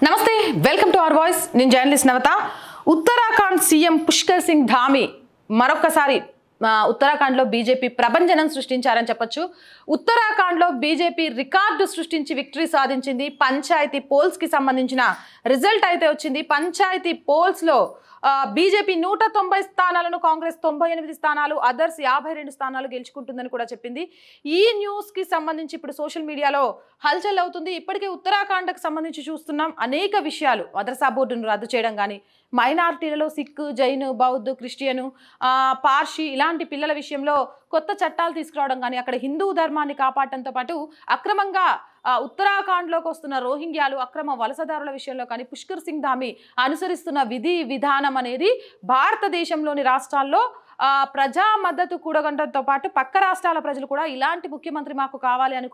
నమస్తే welcome to our voice నేను journalist నవత Uttarakhand CM Pushkar Singh Dhami మరొకసారి ఉత్తరాఖండ్ లో బీజేపీ ప్రభంజనం సృష్టించారని చెప్పొచ్చు ఉత్తరాఖండ్ లో బీజేపీ రికార్డు సృష్టించి విక్టరీ సాధించింది పంచాయతీ పోల్స్ కి సంబంధించిన రిజల్ట్ అయితే వచ్చింది పంచాయతీ పోల్స్ లో బీజేపీ 190 స్థానాలను కాంగ్రెస్ 98 స్థానాలు అదర్స్ 52 స్థానాలు గెలుచుకుంటుందని కూడా చెప్పింది ఈ న్యూస్ కి సంబంధించి ఇప్పుడు సోషల్ మీడియాలో హల్చల్ అవుతుంది ఇప్పటికే ఉత్తరాఖండ్ కి సంబంధించి చూస్తున్నాం అనేక విషయాలు మదర్సా బోర్డును రద్దు చేయడం కానీ మైనారిటీలలో సిక్ జైన్ బౌద్ధ క్రిస్టియన్ పార్షి ఇలాంటి పిల్లల విషయంలో కొత్త చట్టాలు తీసుకురావడం కానీ అక్కడ హిందూ ధర్మాన్ని కాపాడటంతో పాటు అక్రమంగా ఉత్తరాఖండ్లోకి వస్తున్న రోహింగ్యాలు అక్రమ వలసదారుల విషయంలో కానీ పుష్కర్ సింగ్ ధామీ అనుసరిస్తున్న విధి విధానం అనేది భారతదేశంలోని రాష్ట్రాల్లో ప్రజా మద్దతు కూడగంటంతో పాటు పక్క రాష్ట్రాల ప్రజలు కూడా ఇలాంటి ముఖ్యమంత్రి మాకు కావాలి అని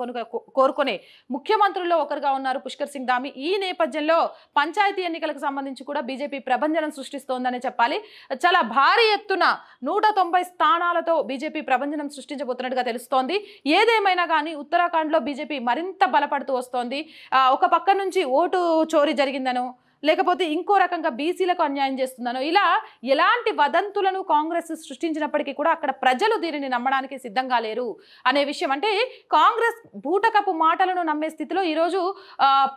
కోరుకునే ముఖ్యమంత్రుల్లో ఒకరుగా ఉన్నారు పుష్కర్ సింగ్ ధామీ ఈ నేపథ్యంలో పంచాయతీ ఎన్నికలకు సంబంధించి కూడా బీజేపీ ప్రభంజనం సృష్టిస్తోందని చెప్పాలి చాలా భారీ ఎత్తున 190 స్థానాలతో బీజేపీ ప్రభంజనం సృష్టించబోతున్నట్టుగా తెలుస్తోంది ఏదేమైనా కానీ ఉత్తరాఖండ్లో బీజేపీ మరింత బలపడుతూ వస్తోంది ఒక పక్క నుంచి ఓటు చోరీ జరిగిందనో లేకపోతే ఇంకో రకంగా బీసీలకు అన్యాయం చేస్తున్నాను ఇలా ఎలాంటి వదంతులను కాంగ్రెస్ సృష్టించినప్పటికీ కూడా అక్కడ ప్రజలు దీనిని నమ్మడానికి సిద్ధంగా లేరు అనే విషయం అంటే కాంగ్రెస్ బూటకపు మాటలను నమ్మే స్థితిలో ఈరోజు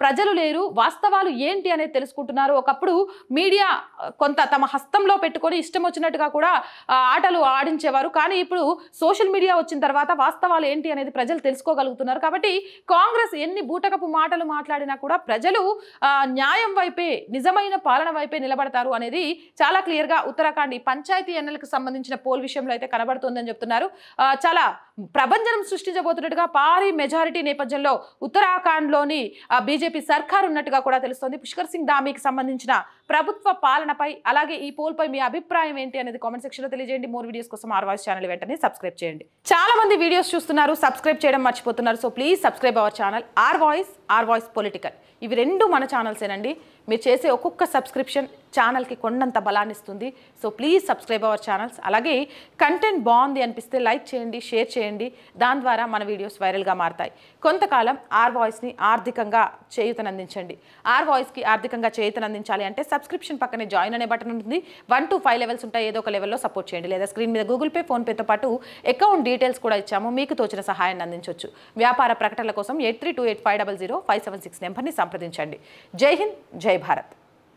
ప్రజలు లేరు వాస్తవాలు ఏంటి అనేది తెలుసుకుంటున్నారు ఒకప్పుడు మీడియా కొంత తమ హస్తంలో పెట్టుకొని ఇష్టం వచ్చినట్టుగా కూడా ఆటలు ఆడించేవారు కానీ ఇప్పుడు సోషల్ మీడియా వచ్చిన తర్వాత వాస్తవాలు ఏంటి అనేది ప్రజలు తెలుసుకోగలుగుతున్నారు కాబట్టి కాంగ్రెస్ ఎన్ని బూటకపు మాటలు మాట్లాడినా కూడా ప్రజలు న్యాయం వైపే నిజమైన పాలన వైపే నిలబడతారు అనేది చాలా క్లియర్ గా ఉత్తరాఖండ్ పంచాయతీ ఎన్నికలకు సంబంధించిన పోల్ విషయంలో అయితే కనబడుతుందని చెప్తున్నారు చాలా ప్రభంజనం సృష్టించబోతున్నట్టుగా భారీ మెజారిటీ నేపథ్యంలో ఉత్తరాఖండ్ లోని బీజేపీ సర్కార్ ఉన్నట్టుగా కూడా తెలుస్తోంది పుష్కర్ సింగ్ ధామీకి సంబంధించిన ప్రభుత్వ పాలనపై అలాగే ఈ పోల్ పై మీ అభిప్రాయం ఏంటి అనేది కామెంట్ సెక్షన్ లో తెలియజేయండి మోర్ వీడియోస్ కోసం ఆర్ వాయిస్ ఛానల్ వెంటనే సబ్స్క్రైబ్ చేయండి చాలా మంది వీడియోస్ చూస్తున్నారు సబ్స్క్రైబ్ చేయడం మర్చిపోతున్నారు so please subscribe our channel R Voice political ఇవి రెండు మన ఛానల్సేనండి మీరు చేసే ఒక్కొక్క సబ్స్క్రిప్షన్ ఛానల్కి కొండంత బలాన్ని ఇస్తుంది so please subscribe hour channels అలాగే కంటెంట్ బాగుంది అనిపిస్తే లైక్ చేయండి షేర్ చేయండి దాని ద్వారా మన వీడియోస్ వైరల్గా మారుతాయి కొంతకాలం ఆర్ వాయిస్ని ఆర్థికంగా చేయూతనందించండి ఆర్ వాయిస్కి ఆర్థికంగా చేయూతనందించాలి అంటే సబ్స్క్రిప్షన్ పక్కనే జాయిన్ అనే బటన్ ఉంటుంది 1 to 5 లెవెల్స్ ఉంటాయి ఏదో ఒక లెవెల్లో సపోర్ట్ చేయండి లేదా స్క్రీన్ మీద గూగుల్ పే ఫోన్పేతో పాటు అకౌంట్ డీటెయిల్స్ కూడా ఇచ్చాము మీకు తోచిన సహాయాన్ని అందించవచ్చు వ్యాపార ప్రకటనల కోసం 8328500576 నెంబర్ని సంప్రదించండి జై హింద్ జై భారత్